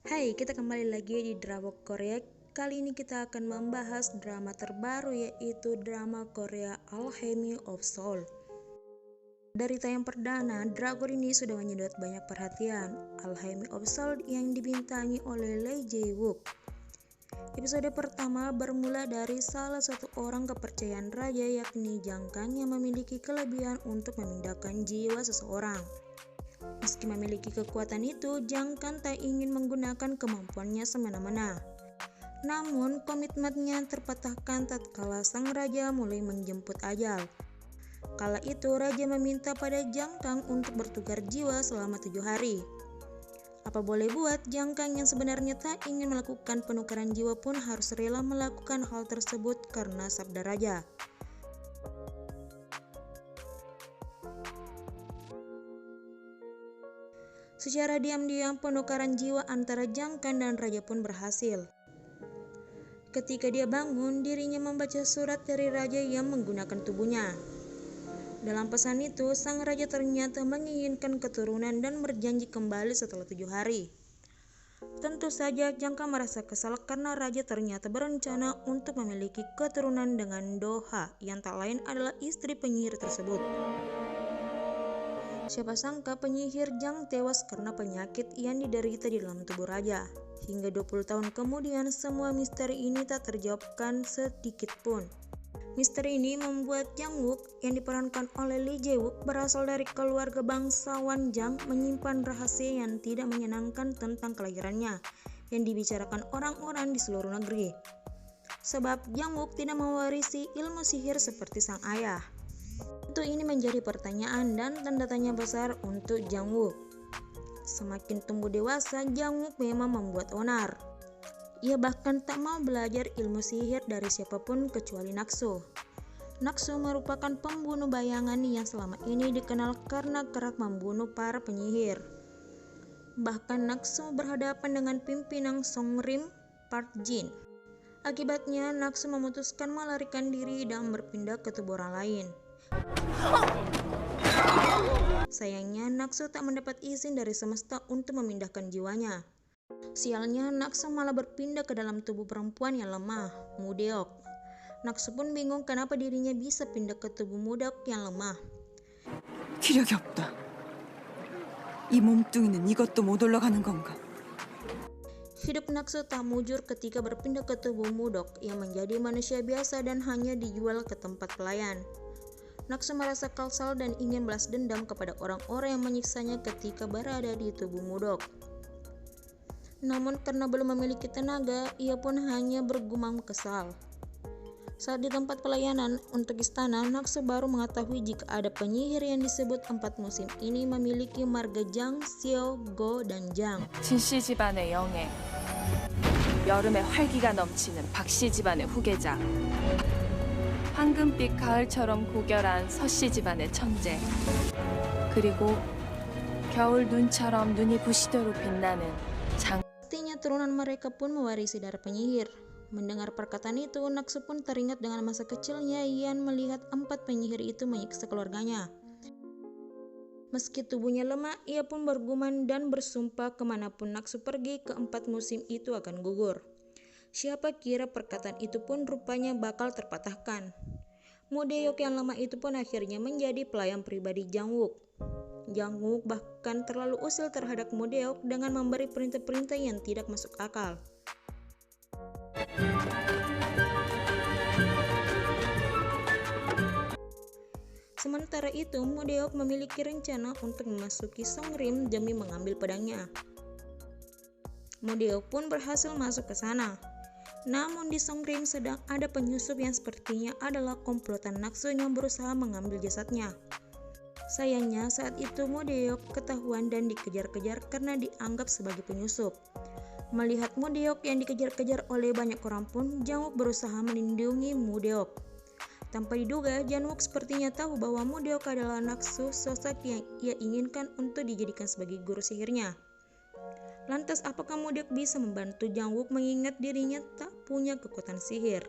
Hai, kita kembali lagi di drama Korea. Kali ini kita akan membahas drama terbaru, yaitu drama Korea Alchemy of Soul. Dari tayang perdana, drakor ini sudah menyedot banyak perhatian. Alchemy of Soul yang dibintangi oleh Lee Jae-wook. Episode pertama bermula dari salah satu orang kepercayaan raja, yakni Jang Kang, yang memiliki kelebihan untuk memindahkan jiwa seseorang. Meski memiliki kekuatan itu, Jang Kang tak ingin menggunakan kemampuannya semena-mena. Namun, komitmennya terpatahkan tatkala sang raja mulai menjemput ajal. Kala itu, raja meminta pada Jang Kang untuk bertukar jiwa selama 7 hari. Apa boleh buat, Jang Kang yang sebenarnya tak ingin melakukan penukaran jiwa pun harus rela melakukan hal tersebut karena sabda raja. Secara diam-diam, penukaran jiwa antara Jang Kang dan raja pun berhasil. Ketika dia bangun, dirinya membaca surat dari raja yang menggunakan tubuhnya. Dalam pesan itu, sang raja ternyata menginginkan keturunan dan berjanji kembali setelah 7 hari. Tentu saja Jang Kang merasa kesal karena raja ternyata berencana untuk memiliki keturunan dengan Do-ha, yang tak lain adalah istri penyihir tersebut. Siapa sangka penyihir Jang tewas karena penyakit yang diderita di dalam tubuh raja. Hingga 20 tahun kemudian, semua misteri ini tak terjawabkan sedikit pun. Misteri ini membuat Jang Wook yang diperankan oleh Lee Jae-wook berasal dari keluarga bangsawan Jang menyimpan rahasia yang tidak menyenangkan tentang kelahirannya yang dibicarakan orang-orang di seluruh negeri. Sebab Jang Wook tidak mewarisi ilmu sihir seperti sang ayah. Tentu ini menjadi pertanyaan dan tanda tanya besar untuk Jang Wook. Semakin tumbuh dewasa, Jang Wook memang membuat onar. Ia bahkan tak mau belajar ilmu sihir dari siapapun kecuali Naksu. Naksu merupakan pembunuh bayangan yang selama ini dikenal karena kerap membunuh para penyihir. Bahkan Naksu berhadapan dengan pimpinan Songrim, Park Jin. Akibatnya, Naksu memutuskan melarikan diri dan berpindah ke tubuh orang lain. Sayangnya, Naksu tak mendapat izin dari semesta untuk memindahkan jiwanya. Sialnya, Naksu malah berpindah ke dalam tubuh perempuan yang lemah, Mudeok. Naksu pun bingung kenapa dirinya bisa pindah ke tubuh Mudeok yang lemah. 기력이 없다. 이 몸뚱이는 이것도 못 올라가는 건가? Hidup Naksu tak mujur ketika berpindah ke tubuh Mudeok yang menjadi manusia biasa dan hanya dijual ke tempat pelayan. Naksu merasa kesal dan ingin balas dendam kepada orang-orang yang menyiksanya ketika berada di tubuh Mudeok. Namun karena belum memiliki tenaga, ia pun hanya bergumam kesal. Saat di tempat pelayanan untuk istana, Naksu baru mengetahui jika ada penyihir yang disebut 4 musim ini memiliki marga Jang, Seo, Go, dan Jang. 진씨 집안의 영예, 여름에 활기가 넘치는 박씨 집안의 후계자, 황금빛 가을처럼 고결한 서씨 집안의 천재, 그리고 겨울 눈처럼 눈이 부시도록 빛나는 장. Pastinya turunan mereka pun mewarisi darah penyihir. Mendengar perkataan itu, Naksu pun teringat dengan masa kecilnya yang melihat 4 penyihir itu menyiksa keluarganya. Meski tubuhnya lemah, ia pun bergumam dan bersumpah kemanapun Naksu pergi, ke-4 musim itu akan gugur. Siapa kira perkataan itu pun rupanya bakal terpatahkan. Mudeok yang lemah itu pun akhirnya menjadi pelayan pribadi Jang Wook. Jang Wook bahkan terlalu usil terhadap Mudeok dengan memberi perintah-perintah yang tidak masuk akal. Sementara itu, Mudeok memiliki rencana untuk memasuki Songrim demi mengambil pedangnya. Mudeok pun berhasil masuk ke sana. Namun di Songrim sedang ada penyusup yang sepertinya adalah komplotan Naksu yang berusaha mengambil jasadnya. Sayangnya saat itu Mudeok ketahuan dan dikejar-kejar karena dianggap sebagai penyusup. Melihat Mudeok yang dikejar-kejar oleh banyak orang pun, Jang Wook berusaha melindungi Mudeok. Tanpa diduga, Jang Wook sepertinya tahu bahwa Mudeok adalah Naksu, sosok yang ia inginkan untuk dijadikan sebagai guru sihirnya. Lantas apakah Mudeok bisa membantu Jang Wook mengingat dirinya tak punya kekuatan sihir?